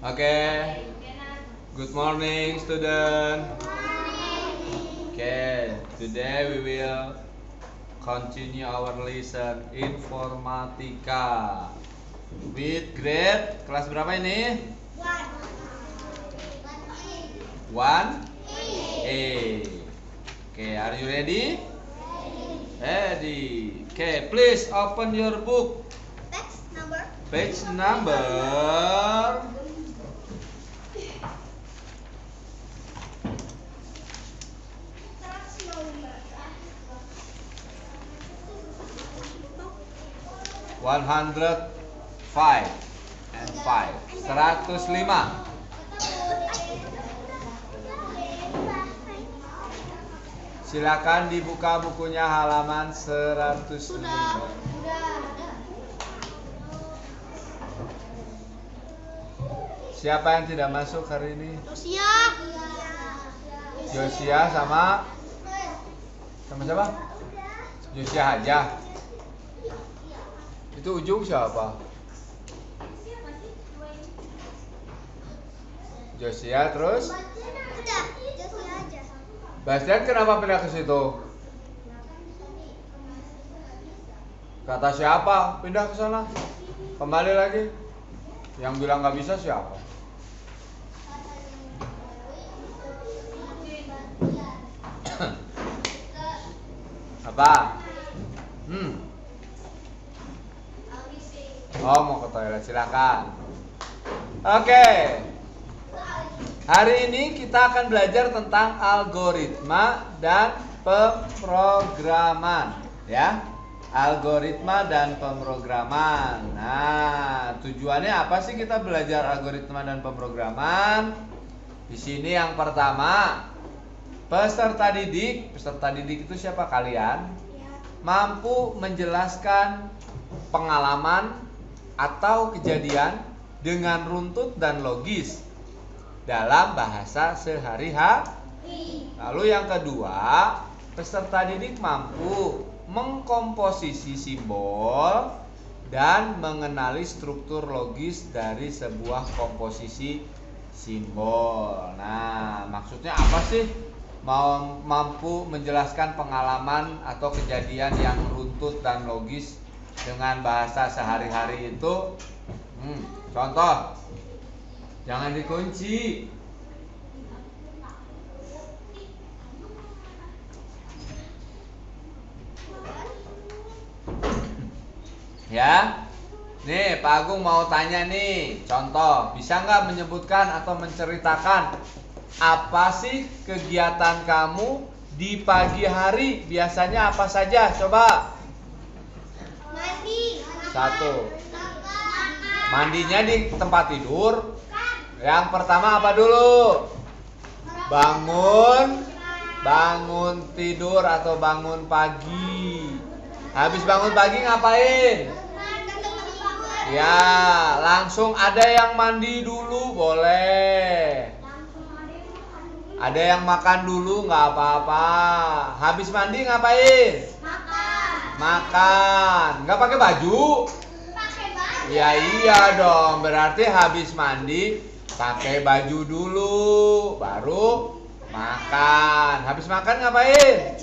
Okay. Good morning, student. Okay. Today we will continue our lesson informatika with grade kelas berapa ini? 1A. Okay, are you ready? Ready. Okay, please open your book. Page number 105 and 5. 105. Silakan dibuka bukunya halaman 105. Siapa yang tidak masuk hari ini? Josia sama siapa? Josia aja. Itu Ujung siapa? Josia terus? Bastian kenapa pindah ke situ? Kata siapa? Pindah ke sana. Kembali lagi. Yang bilang nggak bisa siapa? Apa? Oh, mau ke toilet, silakan. Oke. Hari ini kita akan belajar tentang algoritma dan pemrograman, ya. Algoritma dan pemrograman. Nah, tujuannya apa sih kita belajar algoritma dan pemrograman? Di sini yang pertama, peserta didik itu siapa kalian? Mampu menjelaskan pengalaman atau kejadian dengan runtut dan logis dalam bahasa sehari-hari. Lalu yang kedua, peserta didik mampu mengkomposisi simbol dan mengenali struktur logis dari sebuah komposisi simbol. Nah, maksudnya apa sih? Mampu menjelaskan pengalaman atau kejadian yang runtut dan logis dengan bahasa sehari-hari itu. Contoh, jangan dikunci. Ya, nih Pak Agung mau tanya nih. Contoh, bisa nggak menyebutkan atau menceritakan apa sih kegiatan kamu di pagi hari? Biasanya apa saja? Coba. Mandi. 1. Mandinya di tempat tidur. Yang pertama apa dulu? Bangun tidur atau bangun pagi. Habis bangun pagi ngapain? Ya, langsung ada yang mandi dulu boleh. Ada yang makan dulu nggak apa-apa. Habis mandi ngapain? Makan. Nggak pakai baju? Ya iya dong. Berarti habis mandi pakai baju dulu, baru makan. Habis makan ngapain?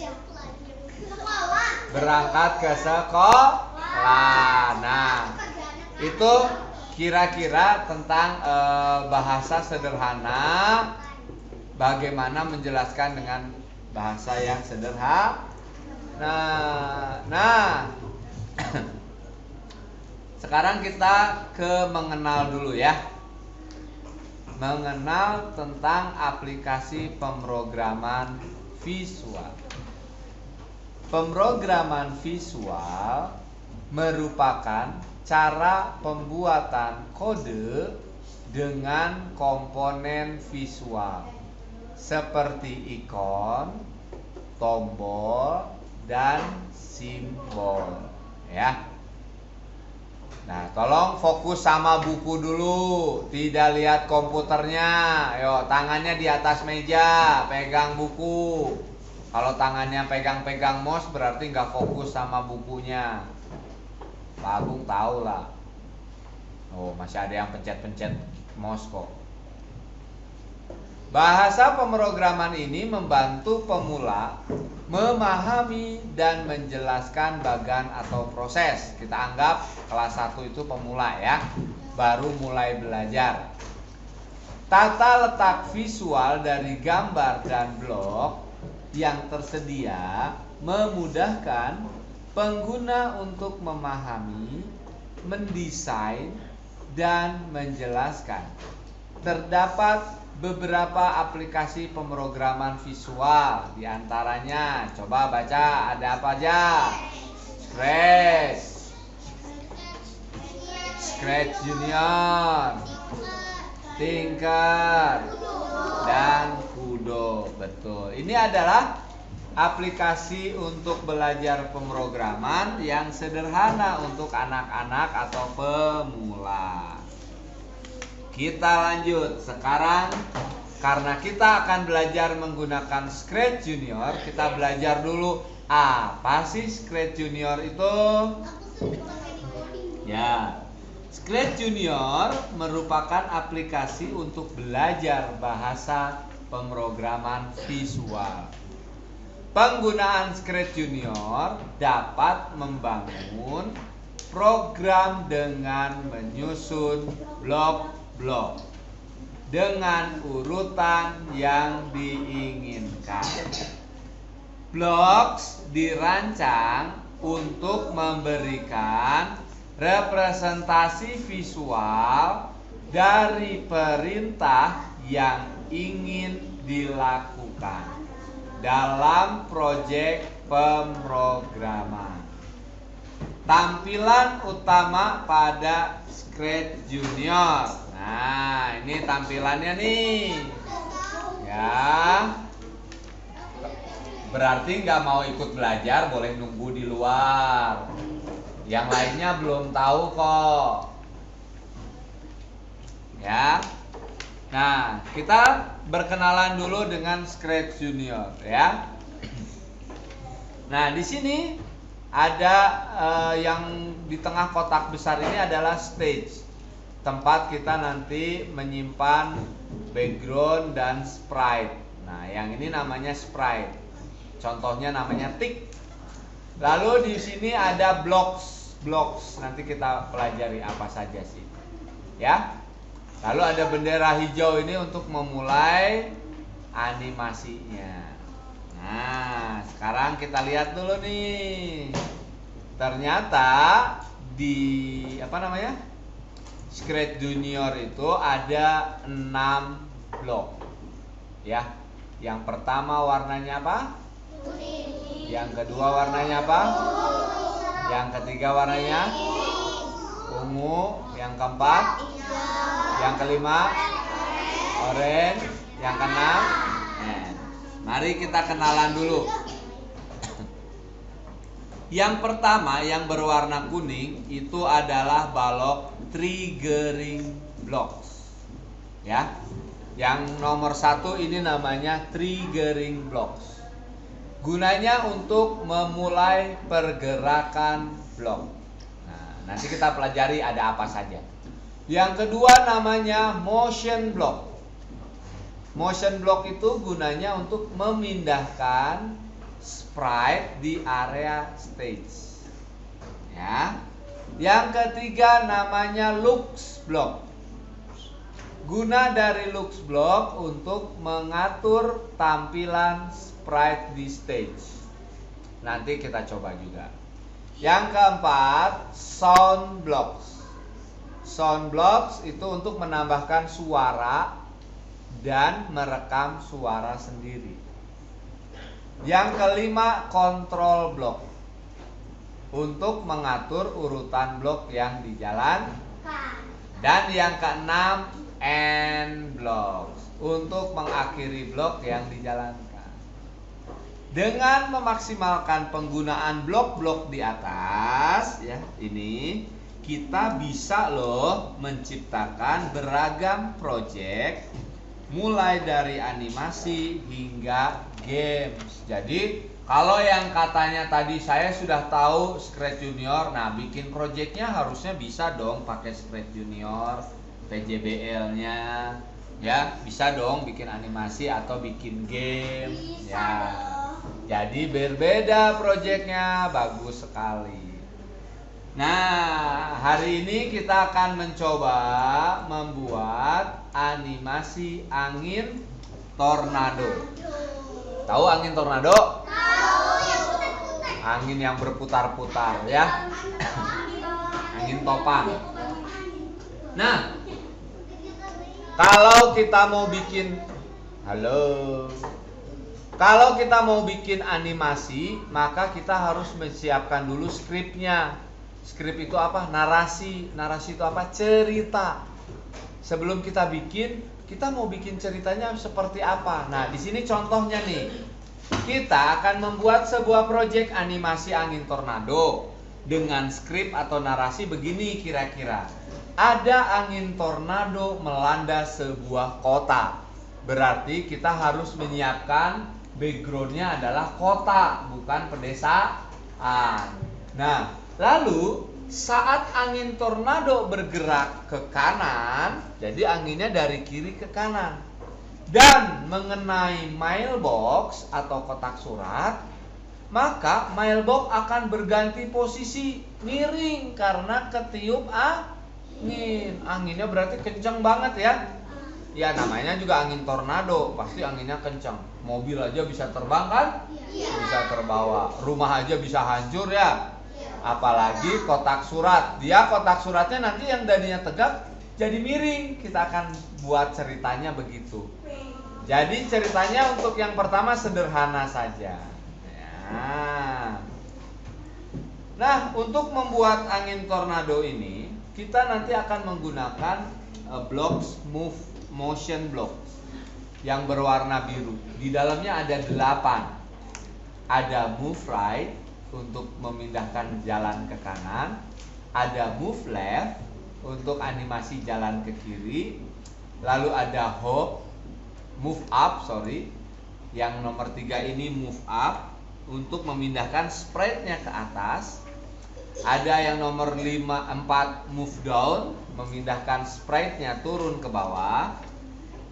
Berangkat ke sekolah. Nah, itu kira-kira tentang bahasa sederhana. Bagaimana menjelaskan dengan bahasa yang sederhana. Nah, sekarang kita ke mengenal dulu ya. Mengenal tentang aplikasi pemrograman visual. Pemrograman visual merupakan cara pembuatan kode dengan komponen visual seperti ikon, tombol, dan simbol, ya. Nah, tolong fokus sama buku dulu, tidak lihat komputernya. Ayo, tangannya di atas meja, pegang buku. Kalau tangannya pegang-pegang mouse berarti nggak fokus sama bukunya. Pak Agung tahu lah. Oh, masih ada yang pencet-pencet mouse kok. Bahasa pemrograman ini membantu pemula memahami dan menjelaskan bagan atau proses. Kita anggap kelas 1 itu pemula ya, baru mulai belajar. Tata letak visual dari gambar dan blok yang tersedia memudahkan pengguna untuk memahami, mendesain, dan menjelaskan. Terdapat beberapa aplikasi pemrograman visual, diantaranya coba baca ada apa aja? Scratch Junior, Tinker, dan Kudo. Betul. Ini adalah aplikasi untuk belajar pemrograman yang sederhana untuk anak-anak atau pemula. Kita lanjut. Sekarang karena kita akan belajar menggunakan Scratch Junior, kita belajar dulu apa sih Scratch Junior itu? Ya, Scratch Junior merupakan aplikasi untuk belajar bahasa pemrograman visual. Penggunaan Scratch Junior dapat membangun program dengan menyusun blok dengan urutan yang diinginkan. Blocks dirancang untuk memberikan representasi visual dari perintah yang ingin dilakukan dalam proyek pemrograman. Tampilan utama pada Scratch Junior. Nah, ini tampilannya nih. Ya. Berarti nggak mau ikut belajar, boleh nunggu di luar. Yang lainnya belum tahu kok. Ya. Nah, kita berkenalan dulu dengan Scratch Junior ya. Nah, di sini ada yang di tengah kotak besar ini adalah stage. Tempat kita nanti menyimpan background dan sprite. Nah, yang ini namanya sprite. Contohnya namanya tick. Lalu di sini ada blocks. Nanti kita pelajari apa saja sih. Ya. Lalu ada bendera hijau ini untuk memulai animasinya. Nah, sekarang kita lihat dulu nih. Ternyata di Scratch Junior itu ada 6 blok. Ya. Yang pertama warnanya apa? Kuning. Yang kedua warnanya apa? Yang ketiga warnanya ungu. Yang keempat? Yang kelima? Orange. Yang keenam? Mari kita kenalan dulu. Yang pertama yang berwarna kuning itu adalah balok triggering blocks. Ya. Yang nomor 1 ini namanya triggering blocks. Gunanya untuk memulai pergerakan blok. Nah, nanti kita pelajari ada apa saja. Yang kedua namanya motion block. Motion block itu gunanya untuk memindahkan sprite di area stage. Ya. Yang ketiga namanya looks block. Guna dari looks block untuk mengatur tampilan sprite di stage. Nanti kita coba juga. Yang keempat, sound blocks. Sound blocks itu untuk menambahkan suara dan merekam suara sendiri. Yang kelima, control block. Untuk mengatur urutan blok yang dijalankan. Dan yang keenam, end blocks. Untuk mengakhiri blok yang dijalankan. Dengan memaksimalkan penggunaan blok-blok di atas, ya, ini kita bisa loh menciptakan beragam project mulai dari animasi hingga games. Jadi Kalau yang katanya tadi saya sudah tahu Scratch Junior, nah bikin projectnya harusnya bisa dong pakai Scratch Junior, PJBL-nya, ya bisa dong bikin animasi atau bikin game, Bisa ya. dong. Jadi berbeda projectnya, bagus sekali. Nah, hari ini kita akan mencoba membuat animasi angin tornado. Tahu angin tornado? Tahu yang putar-putar. Angin yang berputar-putar ya. Angin topan. Nah, kalau kita mau bikin Kalau kita mau bikin animasi, maka kita harus menyiapkan dulu skripnya. Skrip itu apa? Narasi. Narasi itu apa? Cerita. Sebelum kita bikin, kita mau bikin ceritanya seperti apa? Nah, di sini contohnya nih. Kita akan membuat sebuah proyek animasi angin tornado dengan skrip atau narasi begini kira-kira. Ada angin tornado melanda sebuah kota. Berarti kita harus menyiapkan backgroundnya adalah kota, bukan pedesaan. Nah, lalu saat angin tornado bergerak ke kanan, jadi anginnya dari kiri ke kanan, dan mengenai mailbox atau kotak surat, maka mailbox akan berganti posisi miring karena ketiup angin. Anginnya berarti kenceng banget ya. Ya namanya juga angin tornado, pasti anginnya kenceng. Mobil aja bisa terbang kan? Bisa terbawa. Rumah aja bisa hancur ya. Apalagi kotak surat. Dia kotak suratnya nanti yang tadinya tegak jadi miring. Kita akan buat ceritanya begitu. Jadi ceritanya untuk yang pertama sederhana saja. Nah, untuk membuat angin tornado ini, kita nanti akan menggunakan blocks motion block yang berwarna biru. Di dalamnya ada 8. Ada move right untuk memindahkan jalan ke kanan, ada move left untuk animasi jalan ke kiri, lalu ada move up, yang nomor 3 ini move up untuk memindahkan sprite-nya ke atas. Ada yang nomor 4 move down, memindahkan sprite-nya turun ke bawah.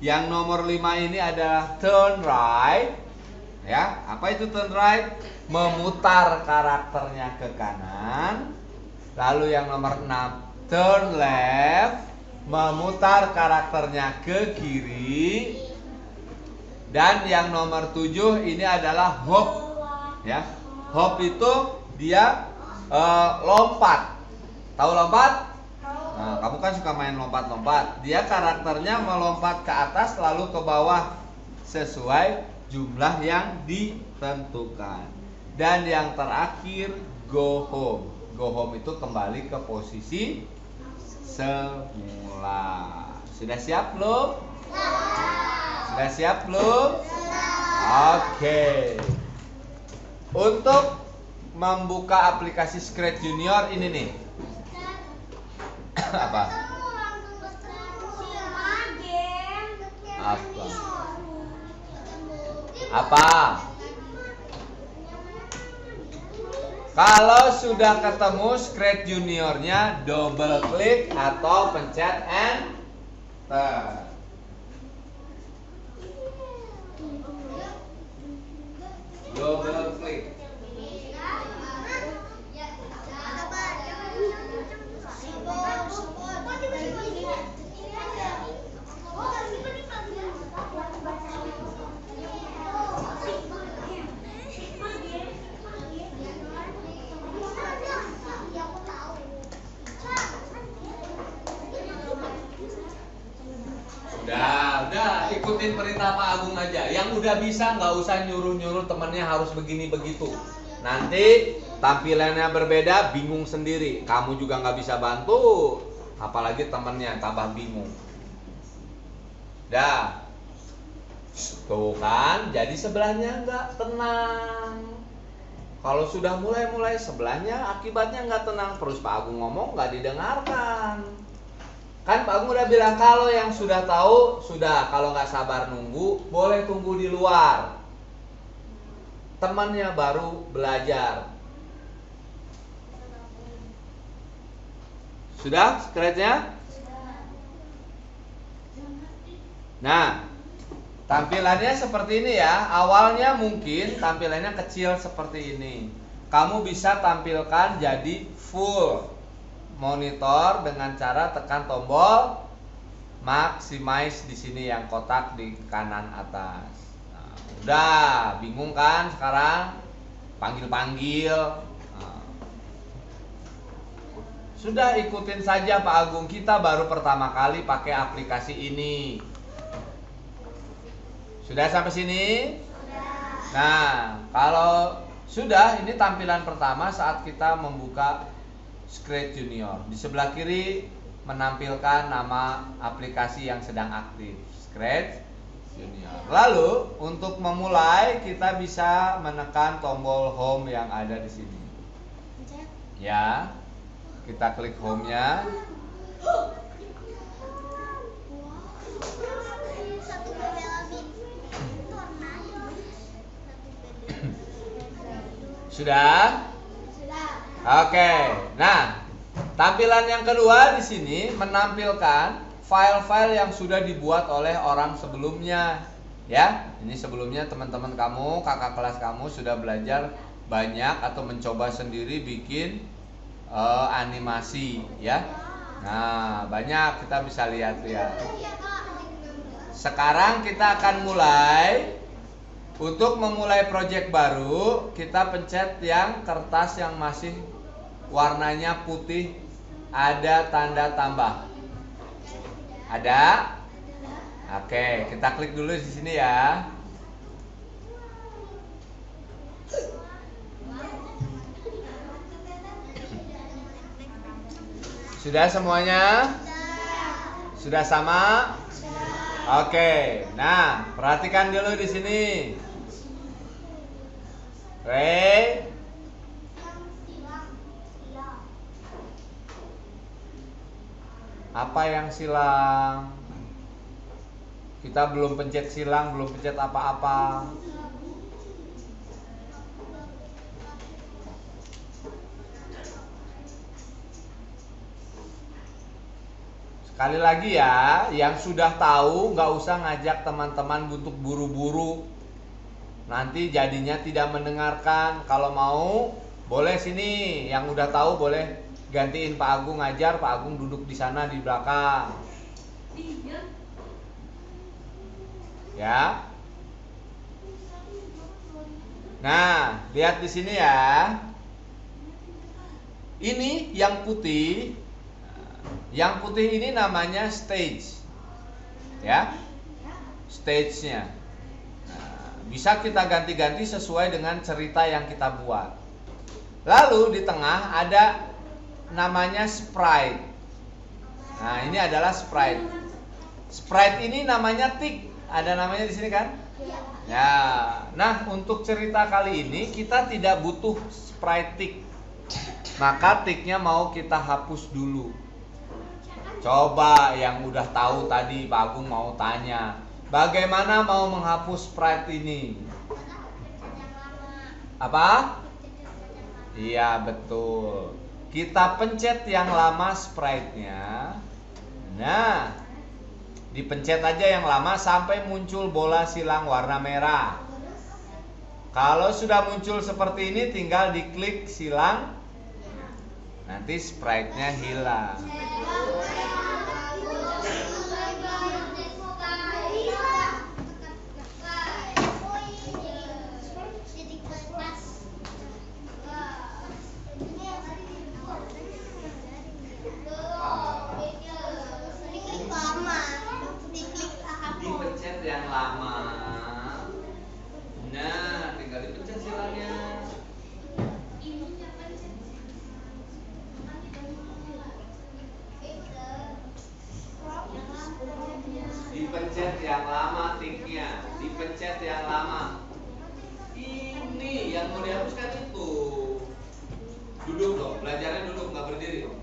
Yang nomor 5 ini adalah turn right. Ya, apa itu turn right? Memutar karakternya ke kanan. Lalu yang nomor 6 turn left, memutar karakternya ke kiri. Dan yang nomor 7 ini adalah hop. Ya. Hop itu dia lompat. Tahu lompat? Nah, kamu kan suka main lompat-lompat. Dia karakternya melompat ke atas lalu ke bawah sesuai jumlah yang ditentukan. Dan yang terakhir go home. Go home itu kembali ke posisi semula. Sudah siap belum? Sudah siap belum? Oke. Untuk membuka aplikasi Scratch Junior ini nih. Apa? Apa? Kalau sudah ketemu Scratch Juniornya, double klik atau pencet enter. Double klik. Udah ikutin perintah Pak Agung aja. Yang udah bisa nggak usah nyuruh-nyuruh temennya harus begini begitu. Nanti tampilannya berbeda, bingung sendiri. Kamu juga nggak bisa bantu, apalagi temennya tambah bingung. Dah, tuh kan, jadi sebelahnya nggak tenang. Kalau sudah mulai sebelahnya akibatnya nggak tenang. Terus Pak Agung ngomong nggak didengarkan. Kan Pak Agung udah bilang kalau yang sudah tahu sudah, kalau nggak sabar nunggu boleh tunggu di luar. temannya baru belajar. Sudah scratch-nya? Nah, tampilannya seperti ini ya. Awalnya mungkin tampilannya kecil seperti ini. Kamu bisa tampilkan jadi full monitor dengan cara tekan tombol maximize di sini yang kotak di kanan atas. Nah, udah bingung kan sekarang? Panggil-panggil. Nah, sudah ikutin saja Pak Agung. Kita baru pertama kali pakai aplikasi ini. Sudah sampai sini? Nah, kalau sudah, ini tampilan pertama saat kita membuka Scratch Junior. Di sebelah kiri menampilkan nama aplikasi yang sedang aktif, Scratch Junior. Lalu untuk memulai kita bisa menekan tombol home yang ada di sini. Ya, kita klik home-nya. Sudah? Oke. Nah, tampilan yang kedua di sini menampilkan file-file yang sudah dibuat oleh orang sebelumnya. Ya, ini sebelumnya teman-teman kamu, kakak kelas kamu sudah belajar banyak atau mencoba sendiri bikin animasi, ya. Nah, banyak kita bisa lihat-lihat. Sekarang kita akan mulai. Untuk memulai project baru, kita pencet yang kertas yang masih warnanya putih, ada tanda tambah. Ada? Oke, kita klik dulu di sini ya. Sudah semuanya? Sudah sama? Oke. Nah, perhatikan dulu di sini. Ray. Apa yang silang? Kita belum pencet silang, belum pencet apa-apa. Sekali lagi ya, yang sudah tahu nggak usah ngajak teman-teman untuk buru-buru. Nanti jadinya tidak mendengarkan. Kalau mau, boleh sini. Yang udah tahu boleh gantiin Pak Agung ngajar. Pak Agung duduk di sana di belakang. Ya. Nah, lihat di sini ya. Ini yang putih. Yang putih ini namanya stage. Ya. Stage-nya. Bisa kita ganti-ganti sesuai dengan cerita yang kita buat. Lalu di tengah ada namanya sprite. Nah, ini adalah sprite. Sprite ini namanya tick. Ada namanya di sini kan? Ya. Nah, untuk cerita kali ini kita tidak butuh sprite tick. Maka ticknya mau kita hapus dulu. Coba yang udah tahu tadi Pak Agung mau tanya. Bagaimana mau menghapus sprite ini? Apa? Iya, betul. Kita pencet yang lama sprite-nya. Nah, dipencet aja yang lama sampai muncul bola silang warna merah. Kalau sudah muncul seperti ini, tinggal diklik silang. Nanti sprite-nya hilang. Dipencet yang lama. Nah, tinggal dipencet silangnya. Dipencet yang lama tiknya. Dipencet yang lama. Ini yang mau dihapuskan itu. Duduk dong, belajarnya duduk, nggak berdiri dong.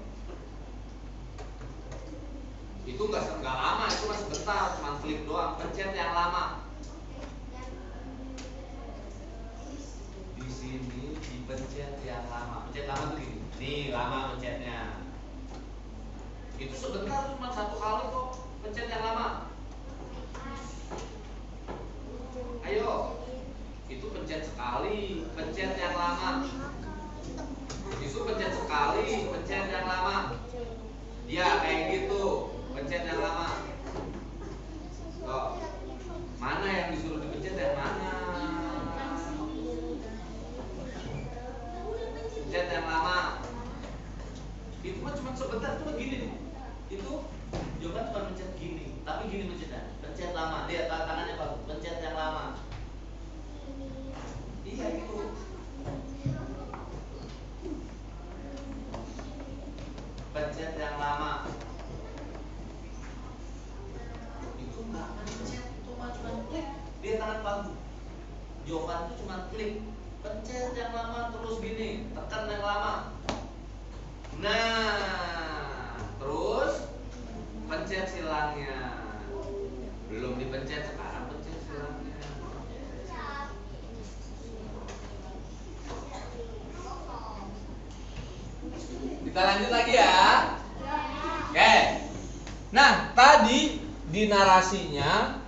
Itu nggak lama, itu masih sebentar, cuma klik doang. Pencet yang lama. pencet yang lama. Pencet lama tuh gini. Nih lama pencetnya. Itu sebentar cuma 1 kali kok. Pencet yang lama. Ayo. Itu pencet sekali. Pencet yang lama. Itu pencet sekali. Pencet yang lama. Ya kayak gitu. Pencet yang lama. Tuh. Mana yang disuruh dipencet yang mana? Pencet yang lama. Itu mah cuma sebentar, cuma gini nih. Itu jawaban cuma pencet gini, tapi gini pencetnya. Pencet lama. Lihat tangannya bagus. Pencet yang lama. Iya itu. Pencet yang lama. Itu nggak pencet, itu mah cuma klik. Dia tangan pagu. Jawaban itu cuma klik. Pencet yang lama terus gini, tekan yang lama. Nah, terus pencet silangnya. Belum dipencet, sekarang pencet silangnya. Kita lanjut lagi ya. Oke. Nah, tadi di narasinya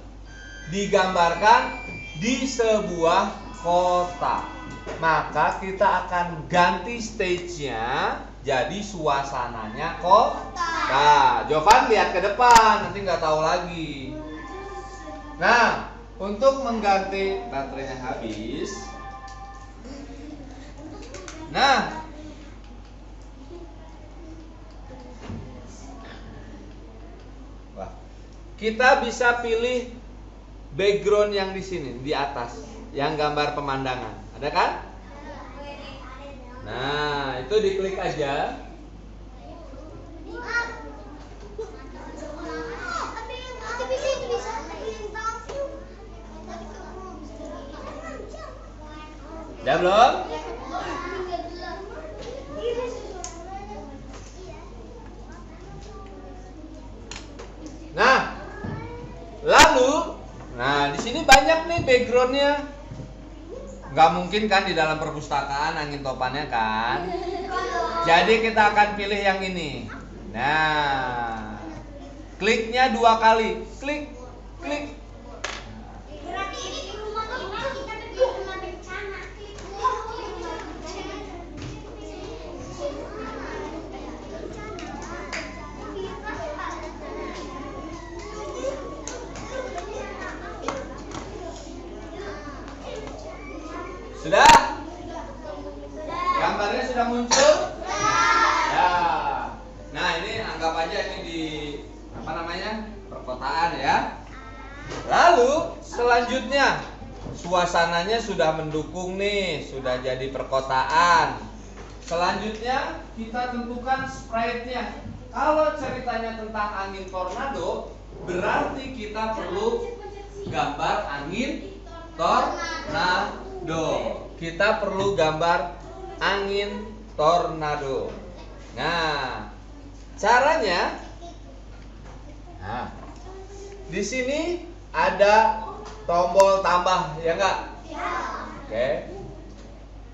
digambarkan di sebuah kota. Maka kita akan ganti stage-nya jadi suasananya kota. Nah, Jovan lihat ke depan, nanti nggak tahu lagi. Nah, untuk mengganti baterainya habis. Nah, wah, kita bisa pilih background yang di sini, di atas, yang gambar pemandangan. Ada kan? Nah, itu diklik aja. Udah belum? Nah, lalu, di sini banyak nih backgroundnya. Nggak mungkin kan di dalam perpustakaan angin topannya kan. Jadi kita akan pilih yang ini. Nah, kliknya 2 kali. Klik, klik. Berarti ini di rumah kita di rumah bencana. Sudah? Gambarnya sudah muncul? Ya. Nah, ini anggap aja ini di perkotaan ya. Lalu selanjutnya suasananya sudah mendukung nih, sudah jadi perkotaan. Selanjutnya kita tentukan sprite-nya. Kalau ceritanya tentang angin tornado, berarti kita perlu gambar angin tornado. Kita perlu gambar angin tornado. Nah, caranya, di sini ada tombol tambah, ya enggak? Oke.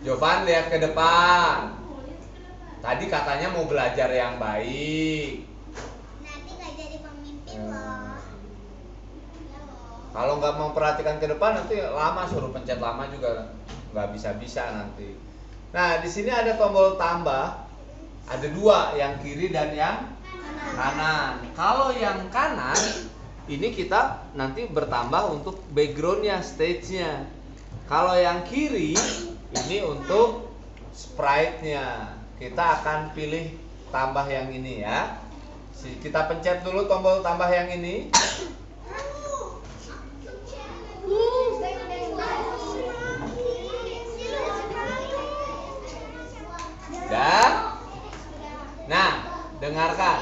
Jovan lihat ke depan. Tadi katanya mau belajar yang baik. Nanti nggak jadi pemimpin loh. Kalau nggak mau perhatikan ke depan nanti lama, suruh pencet lama juga nggak bisa nanti. Nah, di sini ada tombol tambah, ada 2, yang kiri dan yang kanan. Kalau yang kanan ini kita nanti bertambah untuk backgroundnya, stage-nya. Kalau yang kiri ini untuk sprite-nya. Kita akan pilih tambah yang ini ya. Kita pencet dulu tombol tambah yang ini. Dan nah, dengarkan.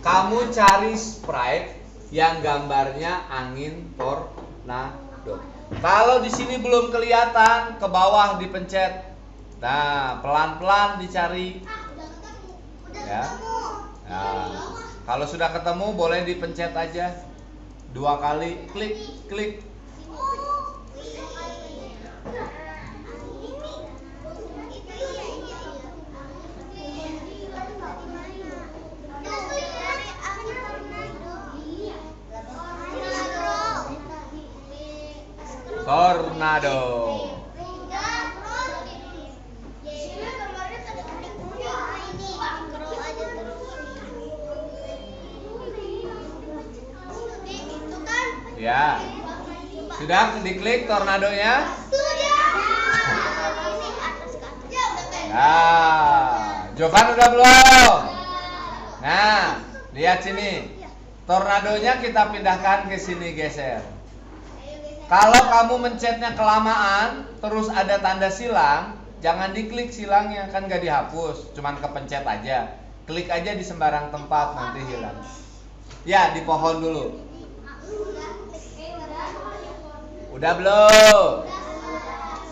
Kamu cari sprite yang gambarnya angin tornado. Kalau di sini belum kelihatan, ke bawah dipencet. Nah, pelan-pelan dicari. Ya. Nah, kalau sudah ketemu boleh dipencet aja 2 kali, klik, klik. Tornado. Ya. Sudah diklik tornadonya? Nah, Jovan udah belum? Nah, lihat sini. Tornadonya kita pindahkan ke sini, geser. Kalau kamu mencetnya kelamaan, terus ada tanda silang, jangan diklik silangnya, kan gak dihapus, cuman kepencet aja. Klik aja di sembarang tempat, nanti hilang. Ya, di pohon dulu. Udah belum?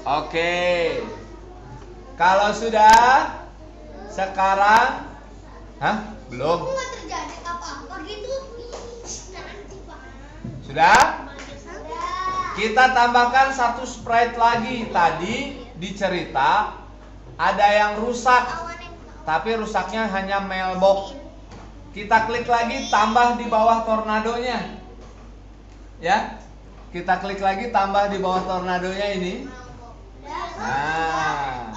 Oke. Kalau sudah, sekarang, belum? Sudah? Kita tambahkan satu sprite lagi. Tadi di cerita ada yang rusak, tapi rusaknya hanya mailbox. Kita klik lagi, tambah di bawah tornadonya. Ya, kita klik lagi, tambah di bawah tornadonya ini. Nah,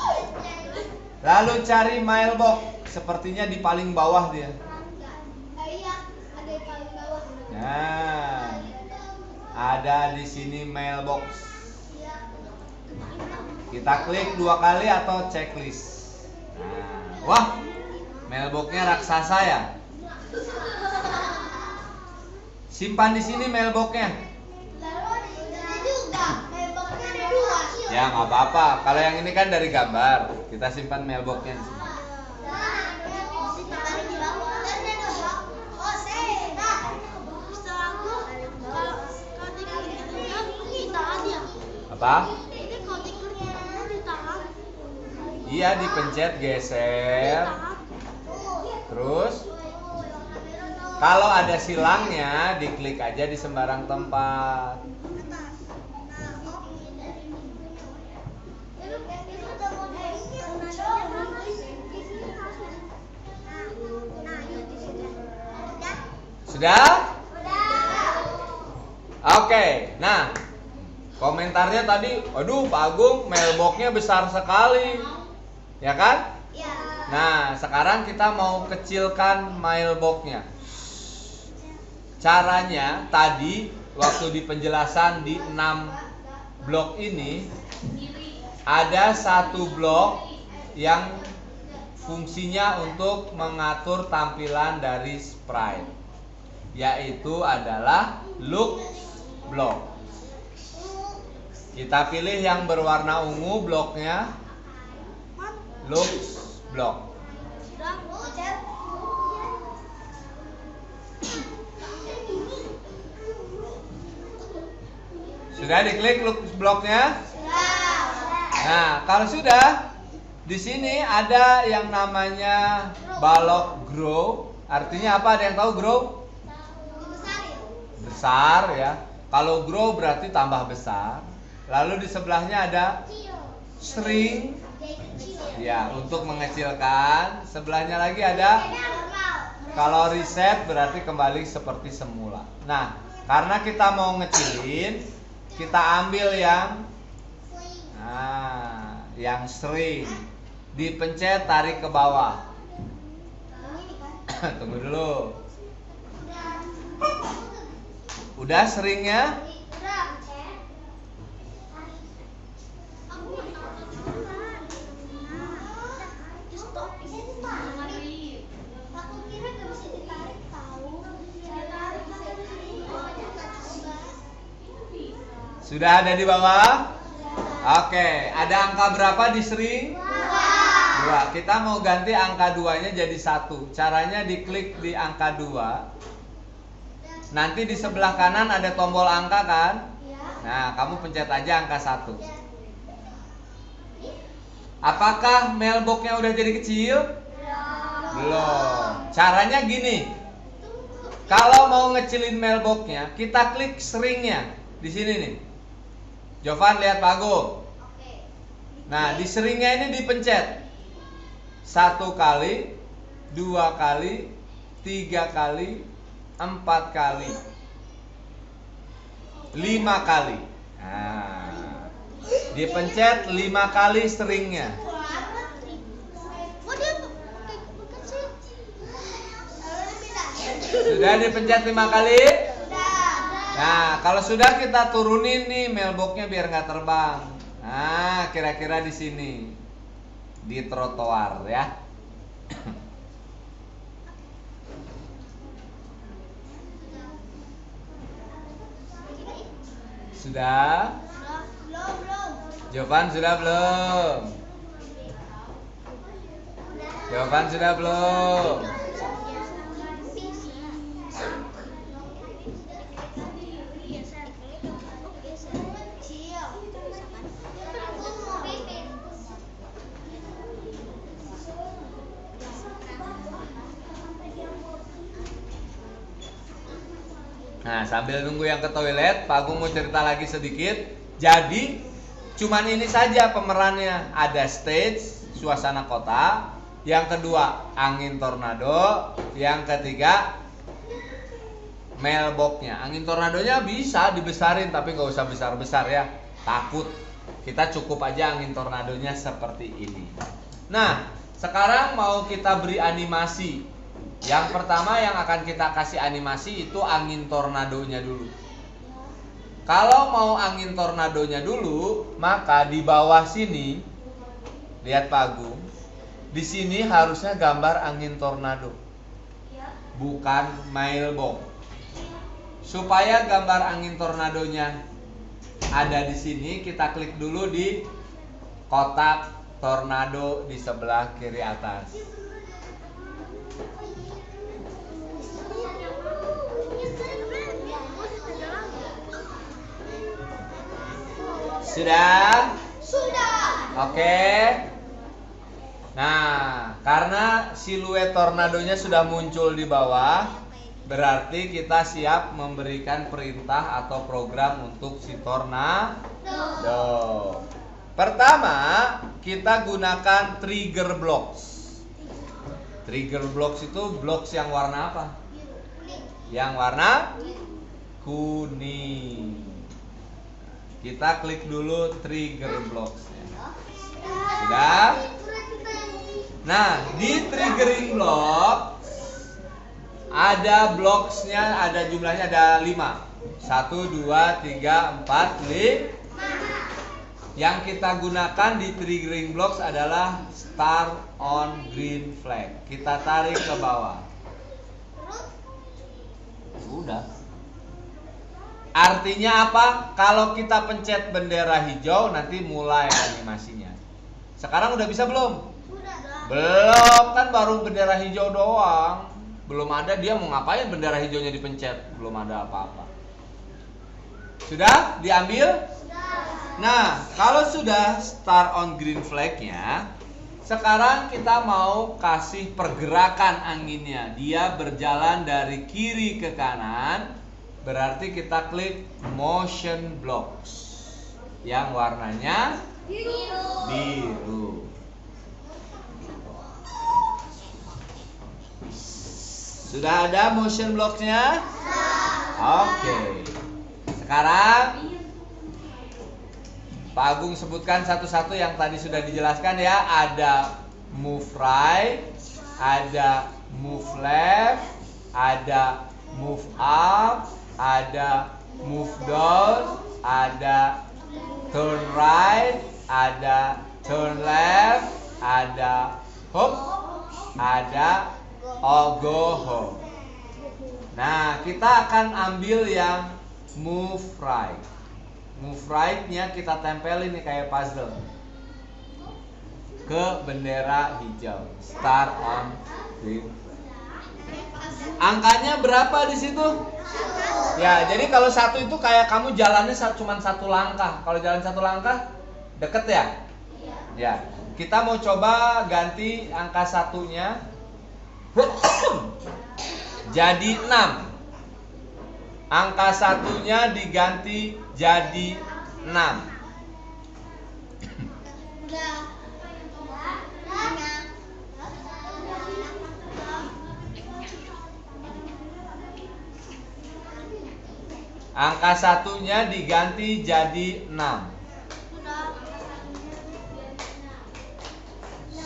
lalu cari mailbox. Sepertinya di paling bawah dia. Nah, ada di sini mailbox. Kita klik 2 kali atau checklist. Nah, wah, mailboxnya raksasa ya. Simpan di sini mailboxnya. Ya nggak apa-apa. Kalau yang ini kan dari gambar, kita simpan mailboxnya di sini. Apa? Iya, dipencet, geser. Terus kalau ada silangnya, diklik aja di sembarang tempat. Sudah? Oke, nah komentarnya tadi, aduh Pak Agung, mailboxnya besar sekali, ya kan? Nah, sekarang kita mau kecilkan mailboxnya. Caranya tadi waktu di penjelasan di 6 blok ini ada satu blok yang fungsinya untuk mengatur tampilan dari sprite, yaitu adalah look block. Kita pilih yang berwarna ungu bloknya, look block. Sudah diklik look blocknya? Nah, kalau sudah, di sini ada yang namanya balok grow. Artinya apa? Ada yang tahu grow? Besar ya. Kalau grow berarti tambah besar. Lalu di sebelahnya ada shrink. Ya, untuk mengecilkan. Sebelahnya lagi ada kalau reset berarti kembali seperti semula. Nah, karena kita mau ngecilin, kita ambil yang shrink. Dipencet, tarik ke bawah. Tunggu dulu. Udah shrinknya? Sudah ada di bawah? Oke, ada angka berapa di shrink? 2. Kita mau ganti angka 2-nya jadi 1. Caranya diklik di angka 2. Nanti di sebelah kanan ada tombol angka kan? Nah, kamu pencet aja angka 1. Apakah mailboxnya udah jadi kecil? Belum. Caranya gini. Kalau mau ngecilin mailboxnya, kita klik shrinknya di sini nih. Jovan, lihat Pak Agung. Nah, di shrinknya ini dipencet 1 kali, 2 kali, 3 kali, 4 kali, 5 kali. Nah, Dipencet 5 kali stringnya. Oh dia bukan sih. Sudah dipencet 5 kali? Nah, kalau sudah kita turunin nih mailboxnya biar nggak terbang. Nah, kira-kira di sini. Di trotoar ya. Sudah? Belum. Jawaban sudah belum? Jawaban sudah belum? Nah, sambil nunggu yang ke toilet, Pak Agung mau cerita lagi sedikit. Jadi, cuman ini saja pemerannya. Ada stage, suasana kota. Yang kedua, angin tornado. Yang ketiga, mailboxnya. Angin tornadonya bisa dibesarin, tapi nggak usah besar-besar ya. Takut. Kita cukup aja angin tornadonya seperti ini. Nah, sekarang mau kita beri animasi. Yang pertama yang akan kita kasih animasi itu angin tornadonya dulu. Kalau mau angin tornadonya dulu, maka di bawah sini, lihat Pak Agung, di sini harusnya gambar angin tornado, bukan mailbox. Supaya gambar angin tornadonya ada di sini, kita klik dulu di kotak tornado di sebelah kiri atas. Sudah? Oke. Nah, karena siluet tornadonya sudah muncul di bawah, berarti kita siap memberikan perintah atau program untuk si tornado. Pertama, kita gunakan trigger blocks. Trigger blocks itu blocks yang warna apa? Yang warna kuning. Kita klik dulu trigger blocks-nya. Sudah? Nah, di triggering block ada blocks-nya, ada jumlahnya ada 5. 1, 2, 3, 4, 5. Yang kita gunakan di triggering blocks adalah start on green flag. Kita tarik ke bawah. Sudah. Artinya apa? Kalau kita pencet bendera hijau, nanti mulai animasinya. Sekarang udah bisa belum? Belum, kan baru bendera hijau doang. Belum ada, dia mau ngapain bendera hijaunya dipencet? Belum ada apa-apa. Sudah diambil? Nah, kalau sudah start on green flag-nya, sekarang kita mau kasih pergerakan anginnya. Dia berjalan dari kiri ke kanan. Berarti kita klik motion blocks yang warnanya biru. Sudah ada motion blocks-nya? Oke. Sekarang Pak Agung sebutkan satu-satu yang tadi sudah dijelaskan ya. Ada move right, ada move left, ada move up, ada move down, ada turn right, ada turn left, ada hop, ada go home. Nah, kita akan ambil yang move right. Move right-nya kita tempelin nih kayak puzzle ke bendera hijau. Start on green. Angkanya berapa di situ? Ya, jadi kalau satu itu kayak kamu jalannya cuma satu langkah. Kalau jalan satu langkah, deket ya? Ya. Kita mau coba ganti angka satunya jadi 6. Angka satunya diganti jadi 6. Angka satunya diganti jadi 6.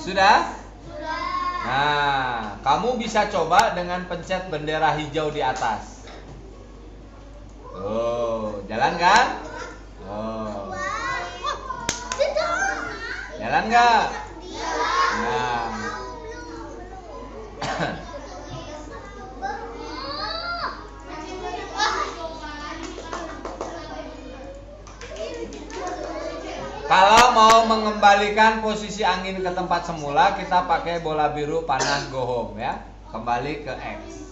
Sudah? Nah, kamu bisa coba dengan pencet bendera hijau di atas. Oh, jalan kan? Oh. Jalan nggak? Nah. Kalau mau mengembalikan posisi angin ke tempat semula, kita pakai bola biru panah go home ya. Kembali ke X.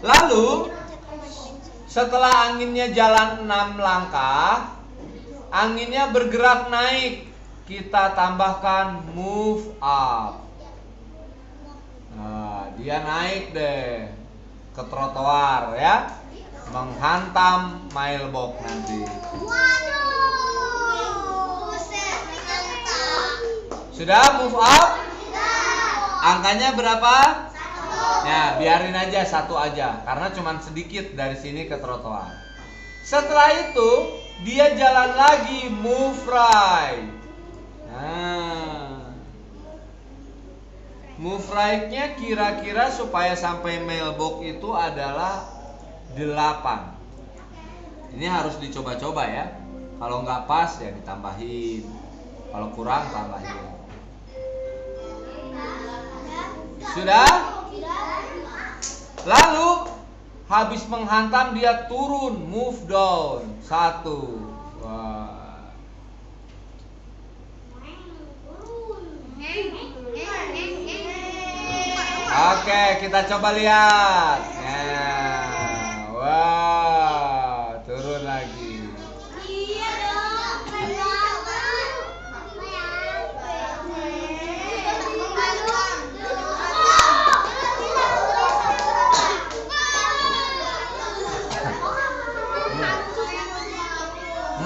Lalu setelah anginnya jalan 6 langkah, anginnya bergerak naik. Kita tambahkan move up. Nah, dia naik deh ke trotoar ya. Menghantam mailbox nanti. Sudah move up? Angkanya berapa? Ya, biarin aja satu aja karena cuma sedikit dari sini ke trotoar. Setelah itu dia jalan lagi move right. Nah, move right-nya kira-kira supaya sampai mailbox itu adalah 8. Ini harus dicoba-coba ya. Kalau nggak pas ya ditambahin. Kalau kurang tambahin. Sudah? Lalu habis menghantam dia turun, move down. 1. Wah. Oke, kita coba lihat. Nah, wah, turun lagi.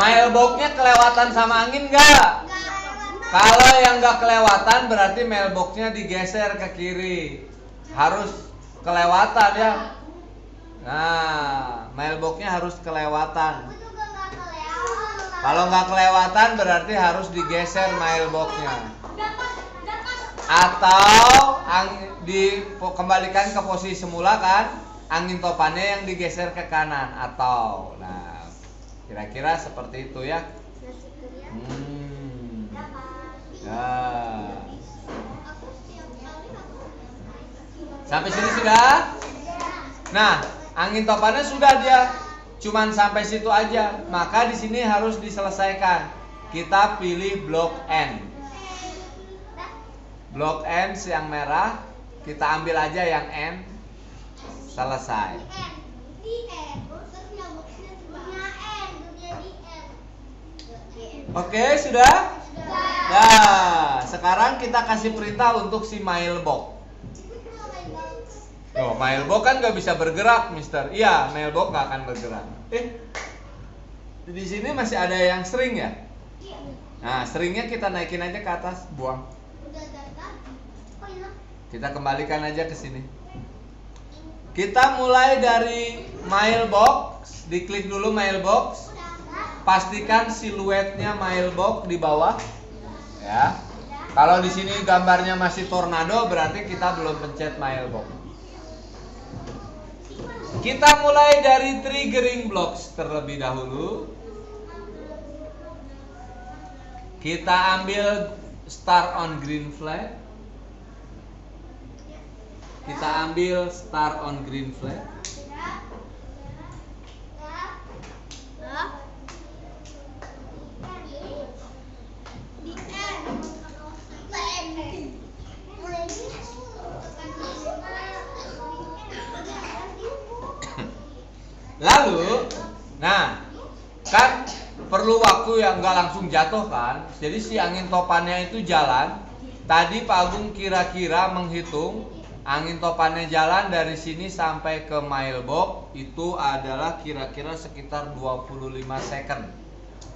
Mailboxnya kelewatan sama angin nggak? Kalau yang nggak kelewatan berarti mailboxnya digeser ke kiri. Harus kelewatan ya. Nah, mailboxnya harus kelewatan. Kalau nggak kelewatan berarti harus digeser mailboxnya. Atau dikembalikan ke posisi semula kan? Angin topannya yang digeser ke kanan atau. Nah, kira-kira seperti itu ya. Ya. Sampai sini sudah? Nah, angin topannya sudah dia cuman sampai situ aja. Maka di sini harus diselesaikan. Kita pilih blok N. Blok N yang merah, kita ambil aja yang N. Selesai. Oke, sudah? Nah, sekarang kita kasih perintah untuk si mailbox. Oh, mailbox kan nggak bisa bergerak, Mister. Iya, mailbox nggak akan bergerak. Di sini masih ada yang string ya? Nah, stringnya kita naikin aja ke atas, buang. Kita kembalikan aja ke sini. Kita mulai dari mailbox, diklik dulu mailbox. Pastikan siluetnya mailbox di bawah. Ya. Kalau di sini gambarnya masih tornado berarti kita belum pencet mailbox. Kita mulai dari triggering blocks terlebih dahulu. Kita ambil start on green flag. Kita ambil start on green flag. Lalu, nah, kan perlu waktu yang nggak langsung jatuh kan? Jadi si angin topannya itu jalan. Tadi Pak Agung kira-kira menghitung angin topannya jalan dari sini sampai ke mailbox itu adalah kira-kira sekitar 25 second,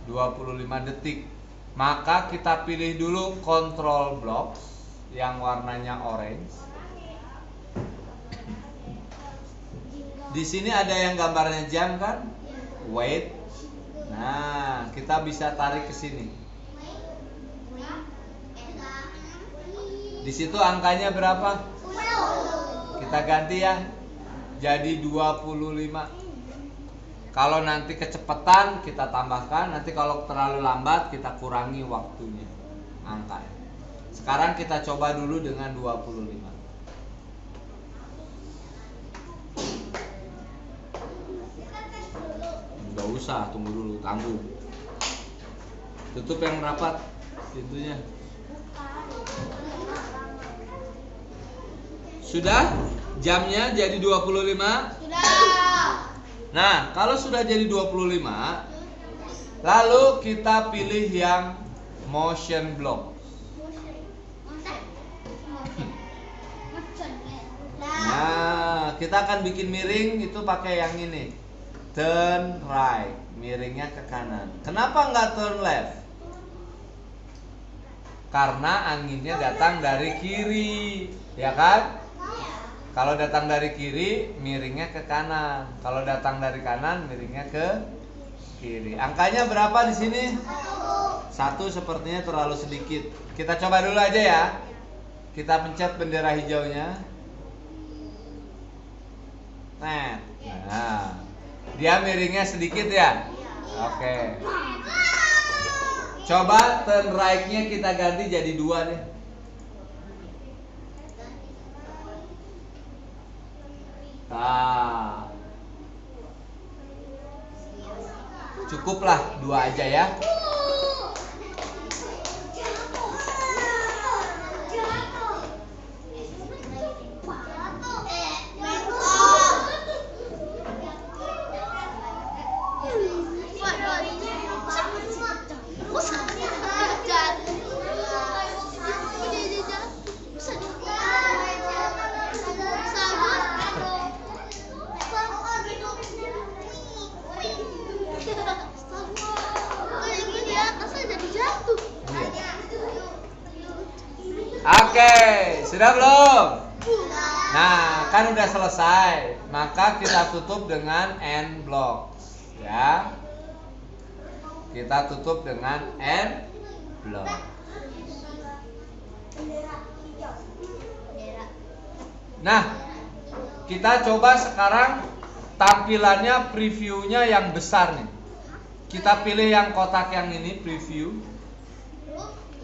25 detik. Maka kita pilih dulu control blocks yang warnanya orange. Di sini ada yang gambarnya jam kan? Wait. Nah, kita bisa tarik ke sini. Di situ angkanya berapa? Kita ganti ya. Jadi 25. Kalau nanti kecepatan kita tambahkan, nanti kalau terlalu lambat kita kurangi waktunya. Angka. Sekarang kita coba dulu dengan 25. Enggak usah, tunggu dulu, tanggung. Tutup yang rapat pintunya. Sudah? Jamnya jadi 25? Sudah. Nah, kalau sudah jadi 25, lalu kita pilih yang motion block. Nah, kita akan bikin miring itu pakai yang ini. Turn right, miringnya ke kanan. Kenapa nggak turn left? Karena anginnya datang dari kiri, ya kan? Kalau datang dari kiri, miringnya ke kanan. Kalau datang dari kanan, miringnya ke kiri. Angkanya berapa di sini? 1 sepertinya terlalu sedikit. Kita coba dulu aja ya. Kita pencet bendera hijaunya. Nah, dia miringnya sedikit ya. Oke. Coba turn right-nya kita ganti jadi 2 deh. Nah, cukuplah 2 aja ya. Oke, sudah belum? Nah, kan udah selesai. Maka kita tutup dengan end block. Ya. Kita tutup dengan end block. Nah, kita coba sekarang tampilannya previewnya yang besar nih. Kita pilih yang kotak yang ini, preview.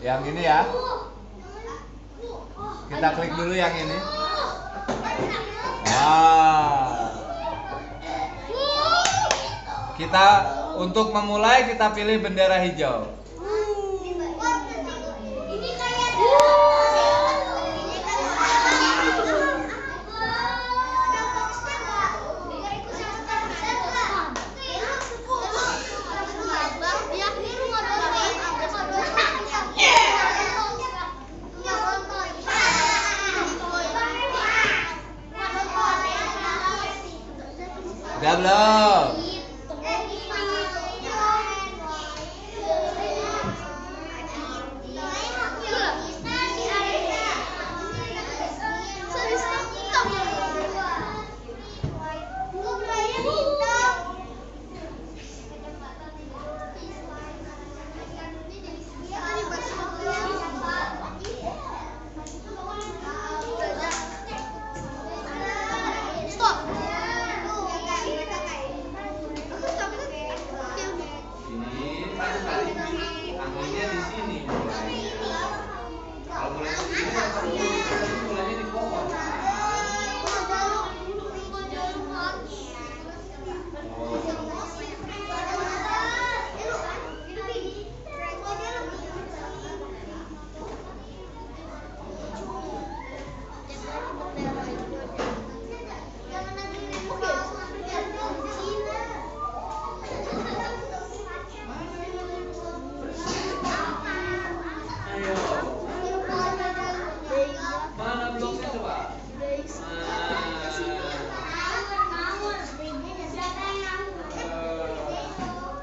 Yang ini ya. Kita klik dulu yang ini. Nah, kita untuk memulai kita pilih bendera hijau. Udah belum?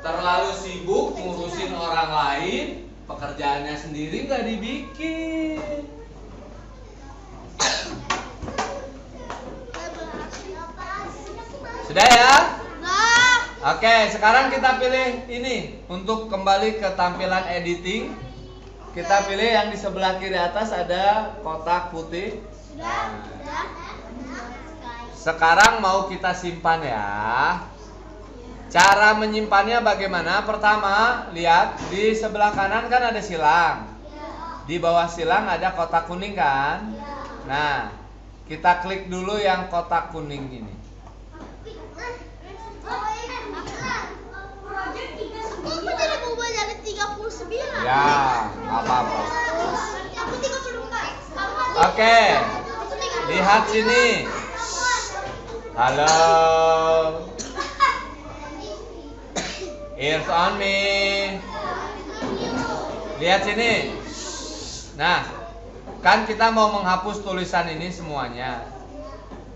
Terlalu sibuk ngurusin orang lain, pekerjaannya sendiri nggak dibikin. Sudah ya? Oke, sekarang kita pilih ini untuk kembali ke tampilan editing. kita pilih yang di sebelah kiri atas ada kotak putih. Nah, sekarang mau kita simpan ya. Cara menyimpannya bagaimana? Pertama, lihat di sebelah kanan kan ada silang. Di bawah silang ada kotak kuning kan? Nah, kita klik dulu yang kotak kuning ini. Aku tidak mau belajar 39. Ya, nggak apa-apa. Aku 34. Oke, lihat sini. Halo. Ears on me. Lihat sini. Nah, kan kita mau menghapus tulisan ini semuanya.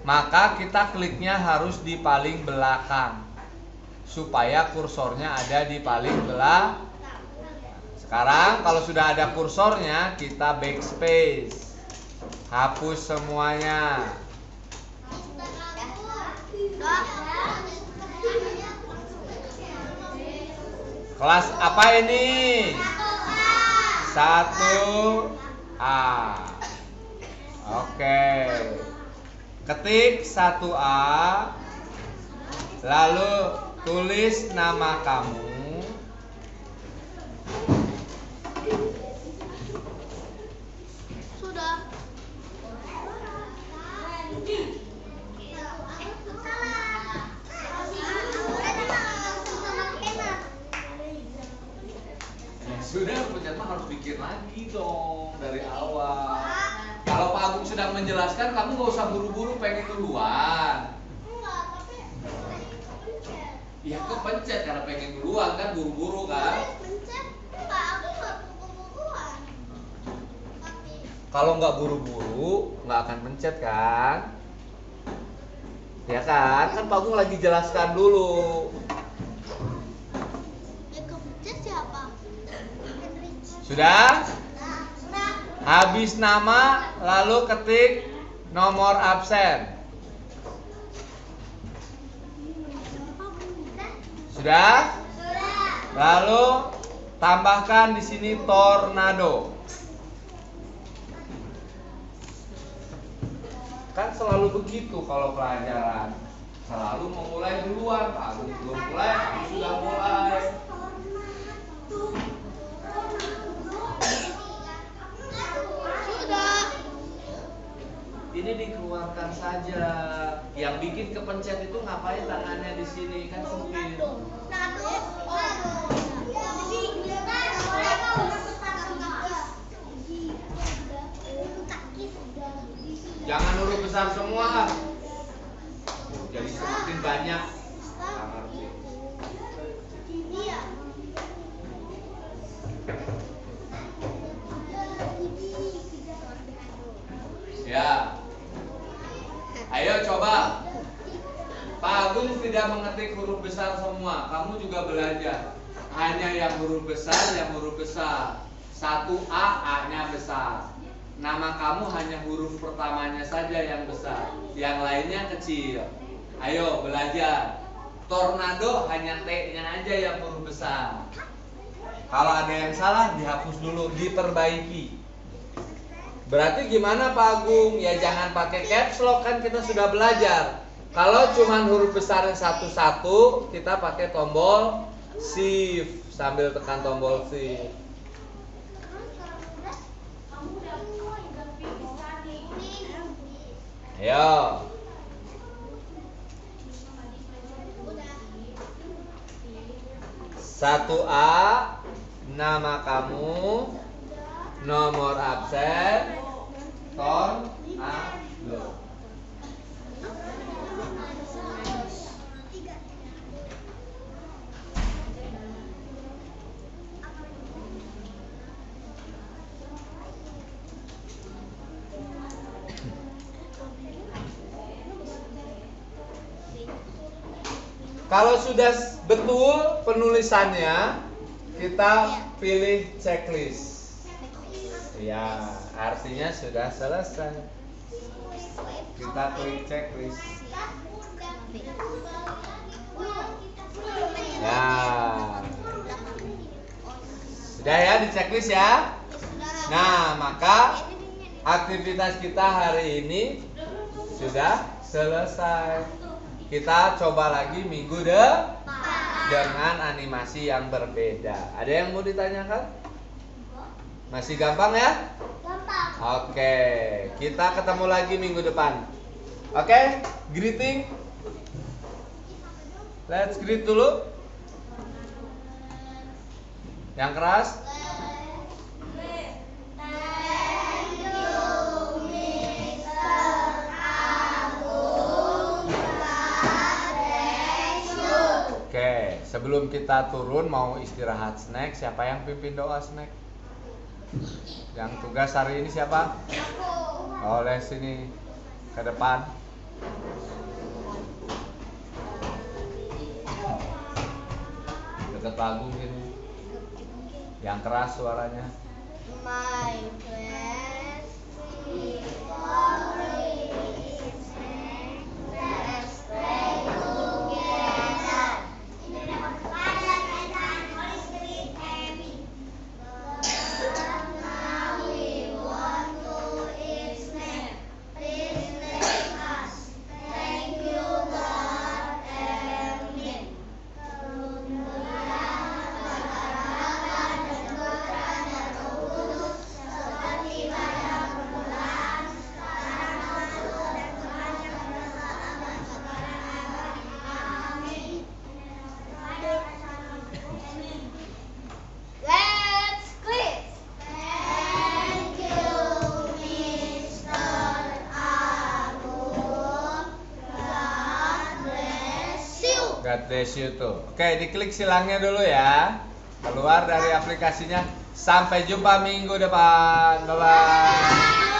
Maka kita kliknya harus di paling belakang supaya kursornya ada di paling belakang. Sekarang kalau sudah ada kursornya, kita backspace. Hapus semuanya. Kelas apa ini? 1A. Oke. Ketik 1A. Lalu tulis nama kamu. Sudah. Sudah, pencet mah harus pikir lagi dong dari awal. Kalau Pak Agung sedang menjelaskan, kamu nggak usah buru-buru pengen duluan. Ya kepencet karena pengen duluan kan, buru-buru kan. Kalau nggak buru-buru nggak akan pencet kan? Ya kan? Kan Pak Agung lagi jelaskan dulu. Sudah? Habis nama, lalu ketik nomor absen. Sudah? Lalu tambahkan di sini tornado. Kan selalu begitu kalau pelajaran. Selalu memulai duluan. Pak Agung belum mulai, kamu sudah mulai. Ini dikeluarkan saja. Yang bikin kepencet itu ngapain tangannya di sini kan sempit. Jangan huruf besar semua. Jadi semakin banyak. Nggak ngerti. Ya. Ayo coba. Pak Agung tidak mengetik huruf besar semua. Kamu juga belajar. Hanya yang huruf besar, yang huruf besar. 1A, A-nya besar. Nama kamu hanya huruf pertamanya saja yang besar. Yang lainnya kecil. Ayo belajar. Tornado hanya T-nya aja yang huruf besar. Kalau ada yang salah dihapus dulu, diperbaiki. Berarti gimana Pak Agung? Ya jangan pakai caps lock, kan kita sudah belajar. Kalau cuman huruf besar yang satu-satu, kita pakai tombol shift sambil tekan tombol shift. Ayo. Satu A, nama kamu, nomor absen, tornado. Kalau sudah betul penulisannya, kita pilih checklist. Ya, artinya sudah selesai. Kita klik checklist. Ya. Sudah ya di checklist ya. Nah, maka aktivitas kita hari ini sudah selesai. Kita coba lagi minggu dengan animasi yang berbeda. Ada yang mau ditanyakan? Masih gampang ya? Gampang. Oke, kita ketemu lagi minggu depan. Oke, greeting. Let's greet dulu. Yang keras. Oke, sebelum kita turun mau istirahat snack, siapa yang pimpin doa snack? Yang tugas hari ini siapa? Oleh sini ke depan. Dekat lagu sini. Yang keras suaranya. My best favorite snack. Let's play together. In the name of the Father and Son, Holy Spirit, Amen. Now we want to eat snack. Please let us. Thank you, God. Amen. Let's quit. Thank you, Mr. Agung. God bless you. God bless you tuh. Oke, diklik silangnya dulu ya. Keluar dari aplikasinya. Sampai jumpa minggu depan. Bye bye.